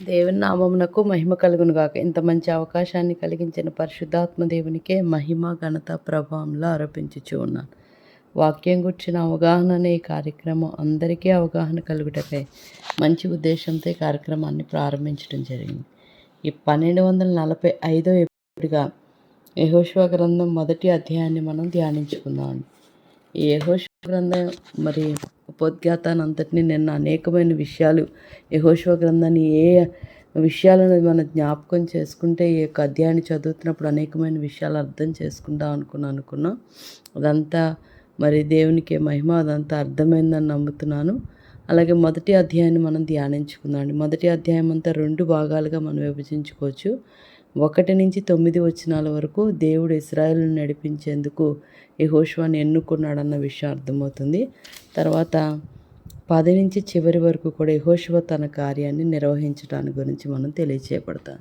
దేవుని నామమునకు మహిమ కలుగును గాక. ఇంత మంచి అవకాశాన్ని కలిగించిన పరిశుద్ధాత్మ దేవునికే మహిమ, ఘనత, ప్రభావంలో ఆరోపించుచు ఉన్నాను. వాక్యం గుర్చిన అవగాహన అనే ఈ కార్యక్రమం అందరికీ అవగాహన కలుగుటకై మంచి ఉద్దేశంతో ఈ కార్యక్రమాన్ని ప్రారంభించడం జరిగింది. ఈ 1245వ ఎపిసోడ్‌గా యెహోషువ గ్రంథం మొదటి అధ్యాయాన్ని మనం ధ్యానించుకుందాం. ఈ యెహోషువ గ్రంథం మరి ఉపోద్ఘాతాన్ని అంతటిని నిన్న అనేకమైన విషయాలు యెహోషువ గ్రంథాన్ని విషయాలను మనం జ్ఞాపకం చేసుకుంటే ఈ యొక్క అధ్యాయాన్ని చదువుతున్నప్పుడు అనేకమైన విషయాలు అర్థం చేసుకుందాం అనుకున్నాం. అదంతా మరి దేవునికి మహిమ, అదంతా అర్థమైందని నమ్ముతున్నాను. అలాగే మొదటి అధ్యాయాన్ని మనం ధ్యానించుకుందాం. మొదటి అధ్యాయం అంతా 2 భాగాలుగా మనం విభజించుకోవచ్చు. 1 నుంచి 9 వచనాల వరకు దేవుడు ఇశ్రాయేలును నడిపించేందుకు యెహోషువను ఎన్నుకున్నాడన్న విషయం అర్థమవుతుంది. తర్వాత 10 నుంచి చివరి వరకు కూడా యెహోషువ తన కార్యాన్ని నిర్వహించడాని గురించి మనం తెలియచేయబడతాం.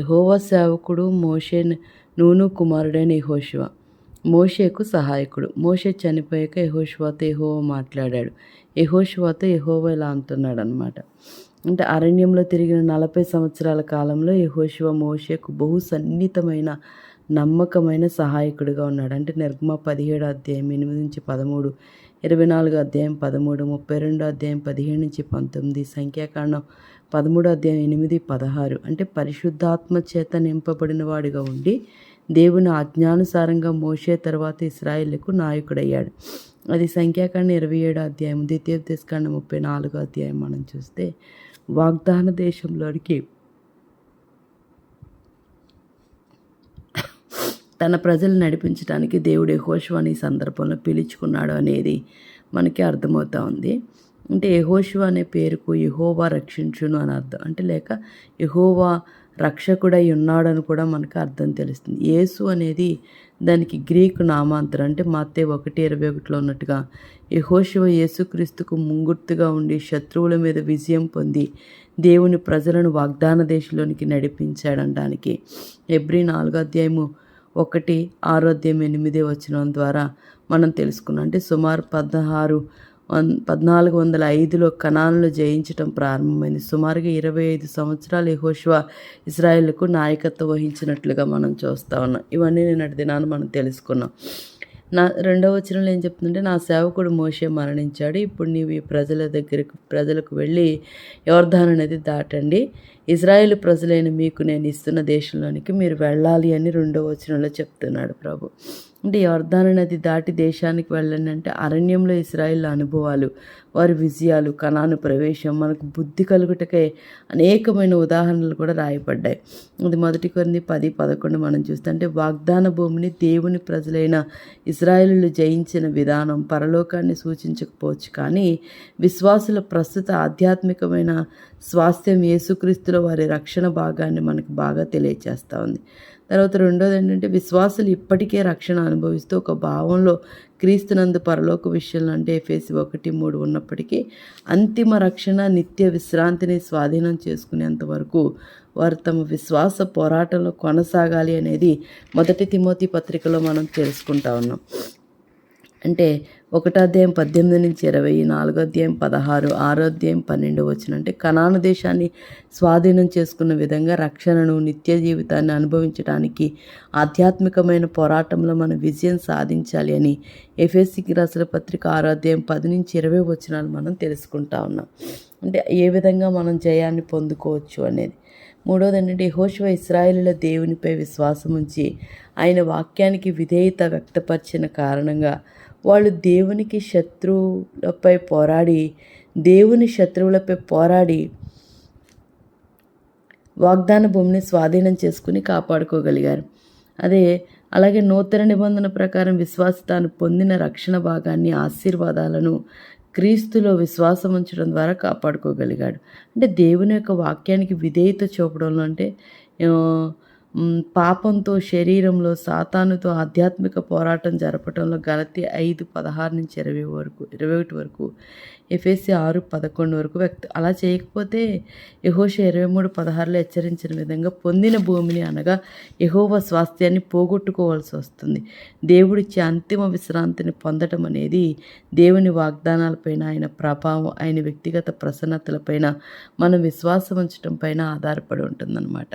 యెహోవా సేవకుడు మోషే నూను కుమారుడైన యెహోషువ మోషేకు సహాయకుడు. మోషే చనిపోయాక యెహోషువతో యెహోవా మాట్లాడాడు. యెహోషువతో యెహోవా ఇలా అంటున్నాడు అనమాట. అంటే అరణ్యంలో తిరిగిన 40 సంవత్సరాల కాలంలో యెహోషువ మోషేకు బహు సన్నిహితమైన నమ్మకమైన సహాయకుడిగా ఉన్నాడు. అంటే నిర్గమ 17 అధ్యాయం 8 నుంచి 13, 24 అధ్యాయం 13, 32 అధ్యాయం 15 నుంచి 19, సంఖ్యాకాండం 13 అధ్యాయం 8, 16. అంటే పరిశుద్ధాత్మ చేత నింపబడిన వాడిగా ఉండి దేవుని ఆజ్ఞానుసారంగా మోషే తర్వాత ఇశ్రాయేలుకు నాయకుడయ్యాడు. అది సంఖ్యాకాండం 27 అధ్యాయం, ద్వితీయోపదేశకాండం 34 అధ్యాయం మనం చూస్తే వాగ్దాన దేశంలోనికి తన ప్రజలు నడిపించడానికి దేవుడు యెహోషువని ఈ సందర్భంలో పిలుచుకున్నాడు అనేది మనకి అర్థమవుతూ ఉంది. అంటే యెహోషువ అనే పేరుకు యెహోవా రక్షించును అని అర్థం. అంటే లేక యెహోవా రక్షకుడై ఉన్నాడని కూడా మనకు అర్థం తెలుస్తుంది. యేసు అనేది దానికి గ్రీకు నామాంతరం. అంటే మత్తయి 1:21లో ఉన్నట్టుగా యెహోషువ యేసుక్రీస్తుకు ముంగుర్తుగా ఉండి శత్రువుల మీద విజయం పొంది దేవుని ప్రజలను వాగ్దాన దేశంలోనికి నడిపించాడనడానికి హెబ్రీ 4 అధ్యాయము 1, 6 అధ్యాయం 8 వచనం ద్వారా మనం తెలుసుకున్నాం. అంటే సుమారు 1405లో కనానును జయించడం ప్రారంభమైంది. సుమారుగా 25 సంవత్సరాలు యెహోషువ ఇశ్రాయేలుకు నాయకత్వం వహించినట్లుగా మనం చూస్తూ ఉన్నాం. ఇవన్నీ నిన్నటి దినాన్ని మనం తెలుసుకున్నాం. 2వ వచనంలో ఏం చెప్తుందంటే, నా సేవకుడు మోషే మరణించాడు. ఇప్పుడు నీవు ఈ ప్రజలకు వెళ్ళి యొర్దాను నది దాటండి. ఇశ్రాయేలు ప్రజలైన మీకు నేను ఇస్తున్న దేశంలోనికి మీరు వెళ్ళాలి అని 2వ వచనంలో చెప్తున్నాడు ప్రభు. అంటే యొర్దాను నది దాటి దేశానికి వెళ్ళండి అంటే అరణ్యంలో ఇశ్రాయేలు అనుభవాలు, వారి విజయాలు, కనాను ప్రవేశం మనకు బుద్ధి కలుగుటకై అనేకమైన ఉదాహరణలు కూడా రాయబడ్డాయి. అది 1 కొరింథీ 10:11 మనం చూస్తే, అంటే వాగ్దాన భూమిని దేవుని ప్రజలైన ఇశ్రాయేలులు జయించిన విధానం పరలోకాన్ని సూచించకపోవచ్చు, కానీ విశ్వాసుల ప్రస్తుత ఆధ్యాత్మికమైన స్వాస్థ్యం యేసుక్రీస్తులో వారి రక్షణ భాగాన్ని మనకు బాగా తెలియచేస్తూ ఉంది. తర్వాత రెండోది ఏంటంటే, విశ్వాసులు ఇప్పటికే రక్షణ అనుభవిస్తూ ఒక భావంలో క్రీస్తునందు పరలోక విషయంలో, అంటే ఎఫెసీ 1:3 ఉన్నప్పటికీ అంతిమ రక్షణ నిత్య విశ్రాంతిని స్వాధీనం చేసుకునేంత వరకు వారు తమ విశ్వాస పోరాటంలో కొనసాగాలి అనేది 1 తిమోతి పత్రికలో మనం తెలుసుకుంటా ఉన్నాం. అంటే 1 అధ్యాయం 18 నుంచి 20, 4 అధ్యాయం 16, 6 అధ్యాయం 12 వచనం. అంటే కనాను దేశాన్ని స్వాధీనం చేసుకున్న విధంగా రక్షణను, నిత్య జీవితాన్ని అనుభవించడానికి ఆధ్యాత్మికమైన పోరాటంలో మనం విజయం సాధించాలి అని ఎఫెసీకి రాసిన పత్రిక 6 అధ్యాయం 10 నుంచి 20 వచనాలు మనం తెలుసుకుంటా ఉన్నాం. అంటే ఏ విధంగా మనం జయాన్ని పొందుకోవచ్చు అనేది. మూడోది ఏంటంటే, యెహోషువ ఇశ్రాయేలుల దేవునిపై విశ్వాసం ఉంచి ఆయన వాక్యానికి విధేయత వ్యక్తపరిచిన కారణంగా వాళ్ళు దేవుని శత్రువులపై పోరాడి వాగ్దాన భూమిని స్వాధీనం చేసుకుని కాపాడుకోగలిగారు. అలాగే నూతన నిబంధన ప్రకారం విశ్వాసి తాను పొందిన రక్షణ భాగాన్ని, ఆశీర్వాదాలను క్రీస్తులో విశ్వాసం ఉంచడం ద్వారా కాపాడుకోగలిగాడు. అంటే దేవుని యొక్క వాక్యానికి విధేయత చూపడంలో, అంటే పాపంతో, శరీరంలో, సాతానుతో ఆధ్యాత్మిక పోరాటం జరపడంలో గలతీ 5:16 నుంచి 21 వరకు ఎఫెసీ 6:11 వరకు అలా చేయకపోతే యెహోషువ 23:16లో హెచ్చరించిన విధంగా పొందిన భూమిని అనగా యెహోవా స్వాస్థ్యాన్ని పోగొట్టుకోవాల్సి వస్తుంది. దేవుడిచ్చే అంతిమ విశ్రాంతిని పొందటం అనేది దేవుని వాగ్దానాలపైన, ఆయన ప్రభావం, ఆయన వ్యక్తిగత ప్రసన్నతలపైన మనం విశ్వాసం ఉంచటం పైన ఆధారపడి ఉంటుందన్నమాట.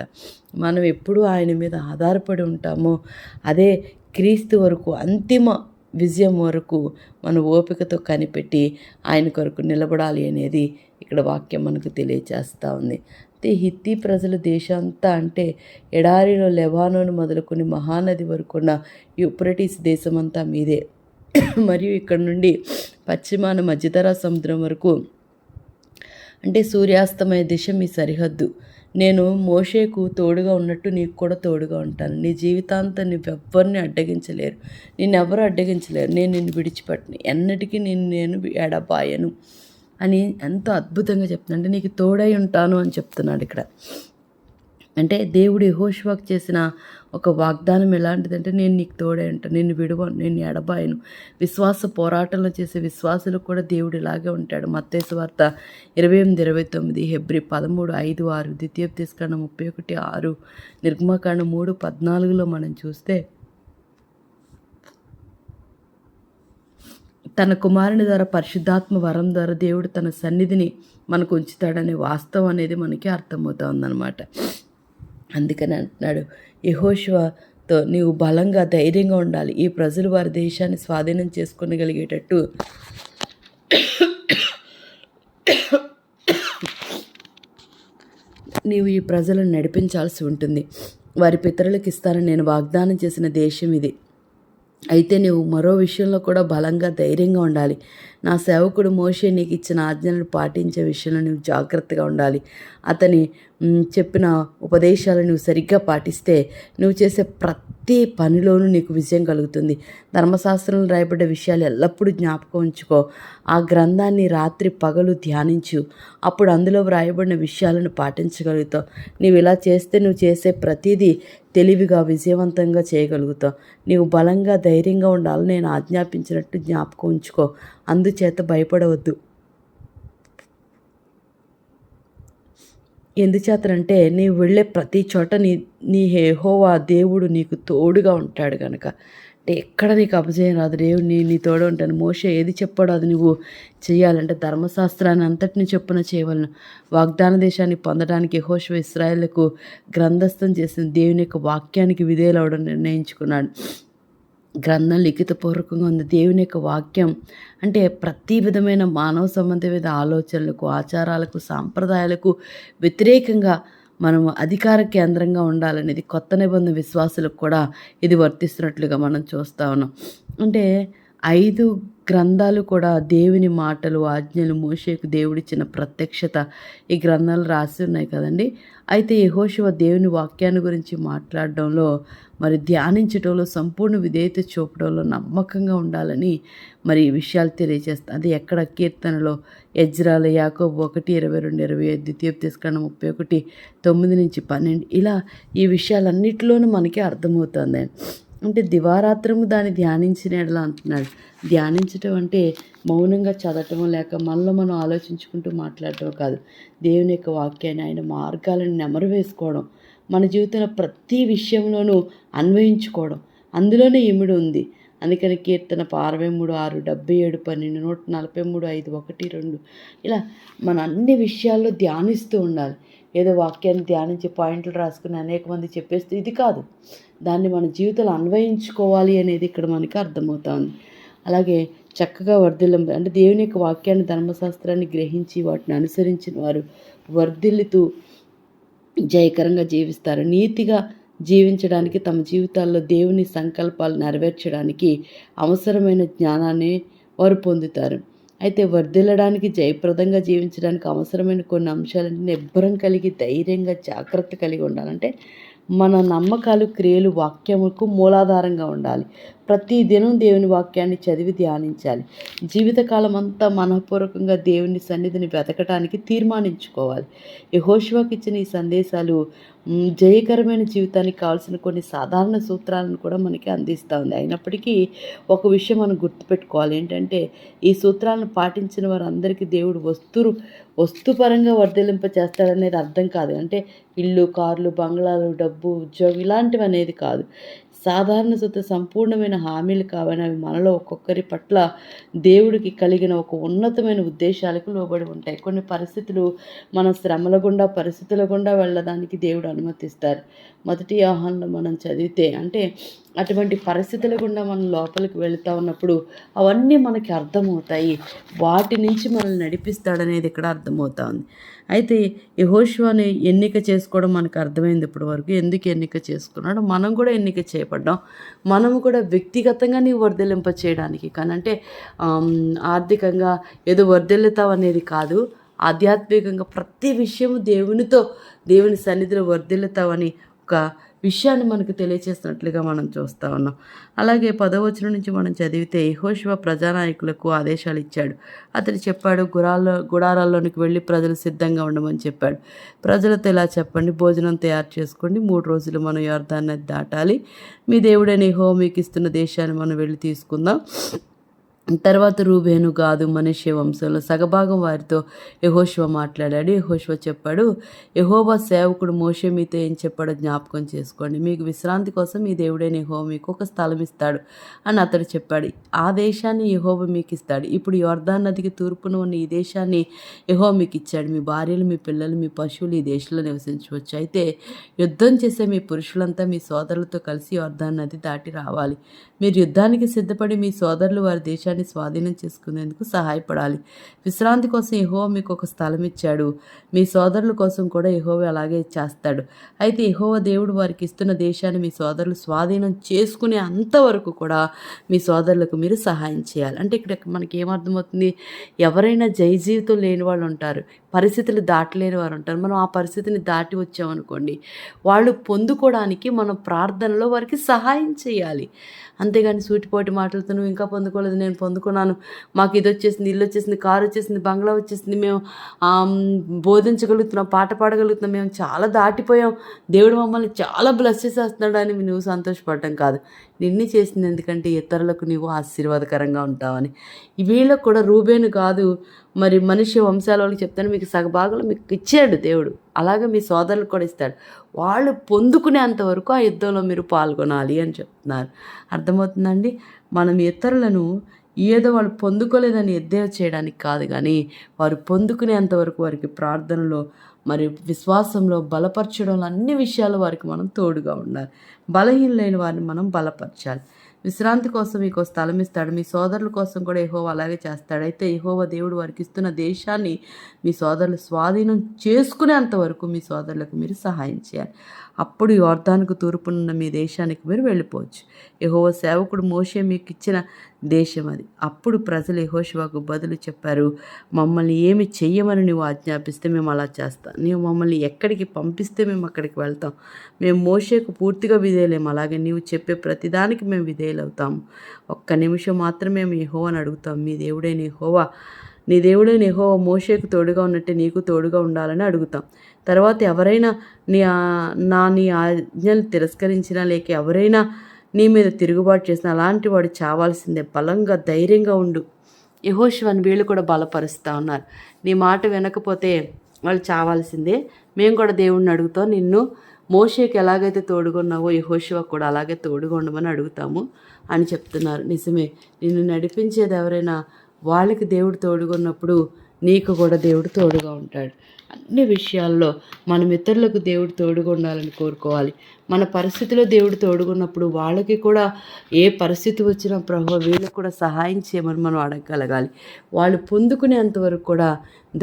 మనం ఎప్పుడు ఆయన మీద ఆధారపడి ఉంటామో అదే క్రీస్తు వరకు అంతిమ విజయం వరకు మన ఓపికతో కనిపెట్టి ఆయన కొరకు నిలబడాలి అనేది ఇక్కడ వాక్యం మనకు తెలియచేస్తూ ఉంది. అయితే హిత్తీ ప్రజల దేశంతా అంటే ఎడారిలో లెబానోను మొదలుకొని మహానది వరకు ఉన్న యూఫ్రటీస్ దేశమంతా మీదే. మరియు ఇక్కడ నుండి పశ్చిమాన మధ్యధరా సముద్రం వరకు అంటే సూర్యాస్తమయ దిశ మీ సరిహద్దు. నేను మోషేకు తోడుగా ఉన్నట్టు నీకు కూడా తోడుగా ఉంటాను. నీ జీవితాంతం నువ్వెవ్వరిని అడ్డగించలేరు, నిన్నెవ్వరూ అడ్డగించలేరు. నేను నిన్ను విడిచిపెట్టను, ఎన్నటికీ నేను ఎడబాయను అని ఎంతో అద్భుతంగా చెప్తున్నాను. అంటే నీకు తోడై ఉంటాను అని చెప్తున్నాడు ఇక్కడ. అంటే దేవుడు యెహోషువకు చేసిన ఒక వాగ్దానం ఎలాంటిదంటే, నేను నీకు తోడై ఉంటాను, నిన్ను విడువను, నేను ఎడబాయను. విశ్వాస పోరాటంలో చేసే విశ్వాసులకు కూడా దేవుడు ఇలాగే ఉంటాడు. మత్తయి సువార్త 28:29, హెబ్రీ 13:5-6, ద్వితీయోపదేశకాండం 31:6, నిర్గమకాండం 3:14లో మనం చూస్తే తన కుమారుని ద్వారా పరిశుద్ధాత్మ వరం ద్వారా దేవుడు తన సన్నిధిని మనకు ఉంచుతాడనే వాస్తవం అనేది మనకి అర్థమవుతా ఉందన్నమాట. అందుకని అంటున్నాడు, యెహోషువతో నీవు బలంగా ధైర్యంగా ఉండాలి. ఈ ప్రజలు వారి దేశాన్ని స్వాధీనం చేసుకోగలిగేటట్టు నీవు ఈ ప్రజలను నడిపించాల్సి ఉంటుంది. వారి పితరులకు ఇస్తానని నేను వాగ్దానం చేసిన దేశం ఇది. అయితే నీవు మరో విషయంలో కూడా బలంగా ధైర్యంగా ఉండాలి. నా సేవకుడు మోషే నీకు ఇచ్చిన ఆజ్ఞలను పాటించే విషయంలో నువ్వు జాగ్రత్తగా ఉండాలి. అతని చెప్పిన ఉపదేశాలను నువ్వు సరిగ్గా పాటిస్తే నువ్వు చేసే ప్రతి పనిలోనూ నీకు విజయం కలుగుతుంది. ధర్మశాస్త్రంలో రాయబడ్డ విషయాలు ఎల్లప్పుడూ జ్ఞాపకం ఉంచుకో. ఆ గ్రంథాన్ని రాత్రి పగలు ధ్యానించు. అప్పుడు అందులో వ్రాయబడిన విషయాలను పాటించగలుగుతావు. నీవు ఇలా చేస్తే నువ్వు చేసే ప్రతిదీ తెలివిగా విజయవంతంగా చేయగలుగుతావు. నీవు బలంగా ధైర్యంగా ఉండాలని నేను ఆజ్ఞాపించినట్టు జ్ఞాపకం ఉంచుకో. అందుచేత భయపడవద్దు. ఎందుచేతనంటే నీవు వెళ్ళే ప్రతి చోట నీ యెహోవా దేవుడు నీకు తోడుగా ఉంటాడు కనుక. అంటే ఎక్కడ నీకు అపజయం రాదు. దేవుడు నీ తోడు ఉంటాను. మోషే ఏది చెప్పాడో అది నువ్వు చేయాలంటే ధర్మశాస్త్రాన్ని అంతటిని చొప్పున చేయవలను. వాగ్దాన దేశాన్ని పొందడానికి యెహోషువ ఇశ్రాయేలుకు గ్రంథస్థం చేసిన దేవుని యొక్క వాక్యానికి విధేయులవడం నిర్ణయించుకున్నాడు. గ్రంథం లిఖితపూర్వకంగా ఉంది. దేవుని యొక్క వాక్యం అంటే ప్రతి విధమైన మానవ సంబంధమైన ఆలోచనలకు, ఆచారాలకు, సాంప్రదాయాలకు వ్యతిరేకంగా మనము అధికార కేంద్రంగా ఉండాలనేది కొత్త నిబంధన విశ్వాసులకు కూడా ఇది వర్తిస్తున్నట్లుగా మనం చూస్తూ ఉన్నాం. అంటే 5 గ్రంథాలు కూడా దేవుని మాటలు, ఆజ్ఞలు, మోషేకు దేవుడిచ్చిన ప్రత్యక్షత ఈ గ్రంథాలు రాసి ఉన్నాయి కదండి. అయితే యెహోషువ దేవుని వాక్యాన్ని గురించి మాట్లాడడంలో, మరి ధ్యానించడంలో, సంపూర్ణ విధేయత చూపడంలో నమ్మకంగా ఉండాలని మరి ఈ విషయాలు తెలియజేస్తాయి. అది ఎక్కడ కీర్తనలో, ఎజ్రాల, యాకోబు 1:22-25, ద్వితీయోపదేశకాండం 31:9-12 ఇలా ఈ విషయాలన్నిటిలోనూ మనకి అర్థమవుతుంది. అంటే దివారాత్రము దాన్ని ధ్యానించిన ఎడల అంటున్నాడు. ధ్యానించటం అంటే మౌనంగా చదవటం లేక మనలో మనం ఆలోచించుకుంటూ మాట్లాడటం కాదు. దేవుని యొక్క వాక్యాన్ని, ఆయన మార్గాలను నెమరు వేసుకోవడం, మన జీవితంలో ప్రతి విషయంలోనూ అన్వయించుకోవడం, అందులోనే ఇమిడి ఉంది. అందుకని కీర్తన 63:6, 77, 12, 143, 5, 1, 2 ఇలా మన అన్ని విషయాల్లో ధ్యానిస్తూ ఉండాలి. ఏదో వాక్యాన్ని ధ్యానించి పాయింట్లు రాసుకుని అనేక మంది చెప్పేస్తే ఇది కాదు. దాన్ని మన జీవితంలో అన్వయించుకోవాలి అనేది ఇక్కడ మనకి అర్థమవుతుంది. అలాగే చక్కగా వర్ధిల్లం అంటే దేవుని యొక్క వాక్యాన్ని, ధర్మశాస్త్రాన్ని గ్రహించి వాటిని అనుసరించిన వారు వర్ధిల్లుతూ జయకరంగా జీవిస్తారు. నీతిగా జీవించడానికి, తమ జీవితాల్లో దేవుని సంకల్పాలు నెరవేర్చడానికి అవసరమైన జ్ఞానాన్ని వారు పొందుతారు. అయితే వర్ధిల్లడానికి, జయప్రదంగా జీవించడానికి అవసరమైన కొన్ని అంశాలంటే నిబ్బరం కలిగి, ధైర్యంగా, జాగ్రత్త కలిగి ఉండాలంటే మన నమ్మకాలు, క్రియలు వాక్యముకు మూలాధారంగా ఉండాలి. ప్రతి దినం దేవుని వాక్యాన్ని చదివి ధ్యానించాలి. జీవితకాలం అంతా మనఃపూర్వకంగా దేవుని సన్నిధిని వెతకటానికి తీర్మానించుకోవాలి. యెహోషువకి ఇచ్చిన ఈ సందేశాలు జయకరమైన జీవితానికి కావాల్సిన కొన్ని సాధారణ సూత్రాలను కూడా మనకి అందిస్తూ ఉంది. అయినప్పటికీ ఒక విషయం మనం గుర్తుపెట్టుకోవాలి. ఏంటంటే ఈ సూత్రాలను పాటించిన వారందరికీ దేవుడు వస్తుపరంగా వర్ధిల్లింప చేస్తాడనేది అర్థం కాదు. అంటే ఇల్లు, కార్లు, బంగ్లాలు, డబ్బు, ఉద్యోగం ఇలాంటివి అనేది కాదు. సాధారణ సంపూర్ణమైన హామీలు కావని అవి మనలో ఒక్కొక్కరి పట్ల దేవుడికి కలిగిన ఒక ఉన్నతమైన ఉద్దేశాలకు లోబడి ఉంటాయి. కొన్ని పరిస్థితులు మన పరిస్థితుల గుండా వెళ్ళడానికి దేవుడు అనుమతిస్తారు. మొదటి యోహానులో మనం చదివితే అంటే అటువంటి పరిస్థితుల గుండా మనం లోపలికి వెళుతూ ఉన్నప్పుడు అవన్నీ మనకి అర్థమవుతాయి. వాటి నుంచి మనల్ని నడిపిస్తాడనేది ఇక్కడ అర్థమవుతా ఉంది. అయితే యెహోషువని ఎన్నిక చేసుకోవడం మనకు అర్థమైంది ఇప్పటి వరకు. ఎందుకు ఎన్నిక చేసుకున్నాడో, మనం కూడా ఎన్నిక చేయబడ్డాం. మనము కూడా వ్యక్తిగతంగా నీవు వర్ధిల్లింప చేయడానికి, కానీ అంటే ఆర్థికంగా ఏదో వర్ధిల్లుతావు అనేది కాదు, ఆధ్యాత్మికంగా ప్రతి విషయము దేవుని సన్నిధిలో వర్ధిల్లుతావని ఒక విషయాన్ని మనకు తెలియచేస్తున్నట్లుగా మనం చూస్తూ ఉన్నాం. అలాగే 10వ వచనం నుంచి మనం చదివితే యెహోషువ ప్రజానాయకులకు ఆదేశాలు ఇచ్చాడు. అతడు చెప్పాడు, గుడారాల్లోనికి వెళ్ళి ప్రజలు సిద్ధంగా ఉండమని చెప్పాడు. ప్రజలతో ఇలా చెప్పండి, భోజనం తయారు చేసుకోండి, 3 రోజులు మనం యొర్దాను నది దాటాలి. మీ దేవుడైన యెహోవా మీకు ఇస్తున్న దేశాన్ని మనం వెళ్ళి తీసుకుందాం. తర్వాత రూబేను, గాదు, మనష్షే వంశంలో సగభాగం వారితో యెహోషువ మాట్లాడాడు. యెహోషువ చెప్పాడు, యెహోవా సేవకుడు మోషే మీతో ఏం చెప్పాడో జ్ఞాపకం చేసుకోండి. మీకు విశ్రాంతి కోసం మీ దేవుడైన యెహోవా మీకు ఒక స్థలం ఇస్తాడు అని అతడు చెప్పాడు. ఆ దేశాన్ని యెహోవా మీకు ఇస్తాడు. ఇప్పుడు యొర్దాను నదికి తూర్పున ఉన్న ఈ దేశాన్ని యెహోవా మీకు ఇచ్చాడు. మీ భార్యలు, మీ పిల్లలు, మీ పశువులు ఈ దేశంలో నివసించవచ్చు. అయితే యుద్ధం చేసే మీ పురుషులంతా మీ సోదరులతో కలిసి యొర్దాను నది దాటి రావాలి. మీరు యుద్ధానికి సిద్ధపడి మీ సోదరులు వారి దేశాన్ని స్వాధీనం చేసుకునేందుకు సహాయపడాలి. విశ్రాంతి కోసం యెహోవా మీకు ఒక స్థలం ఇచ్చాడు. మీ సోదరుల కోసం కూడా యెహోవా అలాగే చేస్తాడు. అయితే యెహోవా దేవుడు వారికి ఇస్తున్న దేశాన్ని మీ సోదరులు స్వాధీనం చేసుకునే అంతవరకు కూడా మీ సోదరులకు మీరు సహాయం చేయాలి. అంటే ఇక్కడ మనకి ఏమర్థమవుతుంది, ఎవరైనా జీవితం లేని వాళ్ళు ఉంటారు, పరిస్థితులు దాటలేని వారు ఉంటారు. మనం ఆ పరిస్థితిని దాటి వచ్చామనుకోండి, వాళ్ళు పొందుకోవడానికి మనం ప్రార్థనలో వారికి సహాయం చేయాలి. అంతేగాని సూటిపోటి మాటలతో నువ్వు ఇంకా పొందుకోలేదు, నేను పొందుకున్నాను, మాకు ఇది వచ్చేసింది, ఇల్లు వచ్చేసింది, కారు వచ్చేసింది, బంగ్లా వచ్చేసింది, మేము బోధించగలుగుతున్నాం, పాట పాడగలుగుతున్నాం, మేము చాలా దాటిపోయాం, దేవుడు మమ్మల్ని చాలా బ్లెస్ చేసేస్తున్నాడు అని నువ్వు సంతోషపడటం కాదు. నిన్ను చేసింది ఎందుకంటే ఇతరులకు నీవు ఆశీర్వాదకరంగా ఉంటావని. వీళ్ళకు కూడా రూబేను, కాదు, మరి మనిషి వంశాల వాళ్ళకి చెప్తాను, మీకు సగభాగంలో మీకు ఇచ్చాడు దేవుడు, అలాగే మీ సోదరులకు కూడా ఇస్తాడు. వాళ్ళు పొందుకునేంతవరకు ఆ యుద్ధంలో మీరు పాల్గొనాలి అని చెప్తున్నారు. అర్థమవుతుందండి? మనం ఇతరులను ఏదో వాళ్ళు పొందుకోలేదని ఎద్దేవా చేయడానికి కాదు, కానీ వారు పొందుకునేంతవరకు వారికి ప్రార్థనలో మరి విశ్వాసంలో బలపరచడంలో అన్ని విషయాలు వారికి మనం తోడుగా ఉండాలి. బలహీనులైన వారిని మనం బలపరచాలి. విశ్రాంతి కోసం మీకు స్థలం ఇస్తాడు. మీ సోదరుల కోసం కూడా యెహోవా అలాగే చేస్తాడు. అయితే యెహోవా దేవుడు వారికి ఇస్తున్న దేశాన్ని మీ సోదరులు స్వాధీనం చేసుకునేంత వరకు మీ సోదరులకు మీరు సహాయం చేయాలి. అప్పుడు యొర్దానుకు తూర్పునున్న మీ దేశానికి మీరు వెళ్ళిపోవచ్చు. యెహోవా సేవకుడు మోషే మీకు ఇచ్చిన దేశం అది. అప్పుడు ప్రజలు యెహోషువకు బదులు చెప్పారు, మమ్మల్ని ఏమి చెయ్యమని నువ్వు ఆజ్ఞాపిస్తే మేము అలా చేస్తాం, నీవు మమ్మల్ని ఎక్కడికి పంపిస్తే మేము అక్కడికి వెళ్తాం. మేము మోషేకు పూర్తిగా విధేయులేము, అలాగే నీవు చెప్పే ప్రతిదానికి మేము విధేయులవుతాము. ఒక్క నిమిషం మాత్రమే మేము యెహోవాను అడుగుతాం, నీ దేవుడైన యెహోవా మోషేకు తోడుగా ఉన్నట్టే నీకు తోడుగా ఉండాలని అడుగుతాం. తర్వాత ఎవరైనా నీ ఆజ్ఞలు తిరస్కరించినా, లేక ఎవరైనా నీ మీద తిరుగుబాటు చేసిన అలాంటి వాడు చావాల్సిందే. బలంగా ధైర్యంగా ఉండు. యెహోషువని వీళ్ళు కూడా బలపరుస్తూ ఉన్నారు. నీ మాట వినకపోతే వాళ్ళు చావాల్సిందే. మేము కూడా దేవుణ్ణి అడుగుతాం, నిన్ను మోషేకి ఎలాగైతే తోడుగున్నావో యెహోషువకు కూడా అలాగే తోడుగా ఉండమని అడుగుతాము అని చెప్తున్నారు. నిజమే, నిన్ను నడిపించేది ఎవరైనా వాళ్ళకి దేవుడు తోడుగున్నప్పుడు నీకు కూడా దేవుడు తోడుగా ఉంటాడు. అన్ని విషయాల్లో మనం ఇతరులకు దేవుడు తోడుగా ఉండాలని కోరుకోవాలి. మన పరిస్థితిలో దేవుడు తోడుగున్నప్పుడు వాళ్ళకి కూడా ఏ పరిస్థితి వచ్చినా ప్రభువా వీళ్ళకి కూడా సహాయం చేయమని మనం అడగగలగాలి. వాళ్ళు పొందుకునేంతవరకు కూడా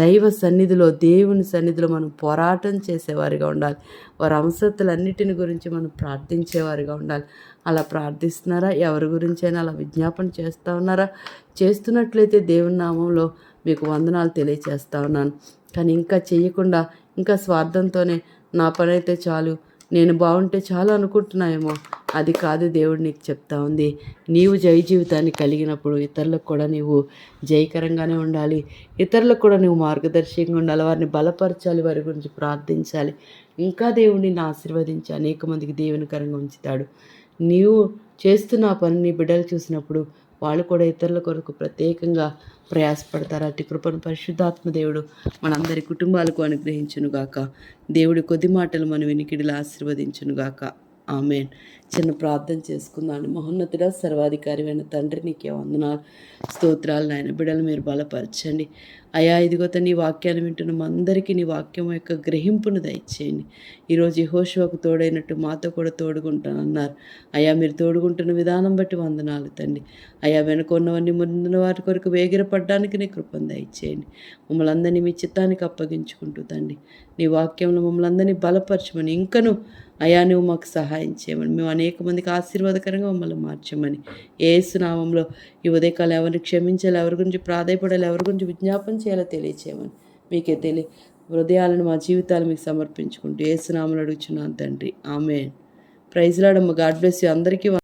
దైవ సన్నిధిలో, దేవుని సన్నిధిలో మనం పోరాటం చేసేవారిగా ఉండాలి. వారి అవసరతలన్నిటిని గురించి మనం ప్రార్థించేవారిగా ఉండాలి. అలా ప్రార్థిస్తున్నారా? ఎవరి గురించైనా అలా విజ్ఞాపన చేస్తూ ఉన్నారా? చేస్తున్నట్లయితే దేవుని నామంలో మీకు వందనాలు తెలియచేస్తూ ఉన్నాను. కానీ ఇంకా చేయకుండా ఇంకా స్వార్థంతోనే నా పని అయితే చాలు, నేను బాగుంటే చాలా అనుకుంటున్నాయేమో, అది కాదు. దేవుడు నీకు చెప్తా ఉంది, నీవు జయ జీవితాన్ని కలిగినప్పుడు ఇతరులకు కూడా నీవు జయకరంగానే ఉండాలి. ఇతరులకు కూడా నువ్వు మార్గదర్శకంగా ఉండాలి. వారిని బలపరచాలి, వారి గురించి ప్రార్థించాలి. ఇంకా దేవుడు నిన్ను ఆశీర్వదించి అనేక మందికి దీవెనకరంగా ఉంచుతాడు. నీవు చేస్తున్న ఆ పని నీ బిడ్డలు చూసినప్పుడు వాళ్ళు కూడా ఇతరుల కొరకు ప్రత్యేకంగా ప్రయాసపడతారు. అట్టి కృపను పరిశుద్ధాత్మ దేవుడు మనందరి కుటుంబాలకు అనుగ్రహించునుగాక. దేవుడి కొద్ది మాటలు మన వినికిడిలో ఆశీర్వదించునుగాక. ఆమెన్. చిన్న ప్రార్థన చేసుకుందాం. మహోన్నతుడా, సర్వాధికారి తండ్రి, నీకే వందనాలు, స్తోత్రాలు నాయన. బిడ్డలు మీరు బలపరచండి అయా. ఇదిగో నీ వాక్యాన్ని వింటున్న అందరికీ నీ వాక్యం యొక్క గ్రహింపును దయచేయండి. ఈరోజు యెహోషువకు తోడైనట్టు మాతో కూడా తోడుకుంటానన్నారు అయ్యా. మీరు తోడుకుంటున్న విధానం బట్టి వందనాలు తండ్రి. అయ్యా, వెనుకొన్నవన్నీ ముందున్న వారి కొరకు వేగిరపడడానికి నీ కృపను దయచేయండి. మమ్మల్ని అందరినీ మీ చిత్తానికి అప్పగించుకుంటూ తండ్రి, నీ వాక్యంలో మమ్మల్ని అందరినీ బలపరచమని, ఇంకను అయా నువ్వు మాకు సహాయం చేయమని, మేము అనేక మందికి ఆశీర్వాదకరంగా మమ్మల్ని మార్చమని యేసు నామంలో ఈ ఉదయకాలం ఎవరిని క్షమించాలి, ఎవరి గురించి ప్రాధాయపడాలి, ఎవరి గురించి విజ్ఞాపన చేయాలో తెలియచేయమని మీకే హృదయాలను మా జీవితాలు మీకు సమర్పించుకుంటూ యేసు నామములో అడుగుచున్నాను తండ్రి. ఆమేన్. ప్రైజ్ లార్డ్ అమ్మ. గాడ్ బ్లెస్ యూ అందరికీ.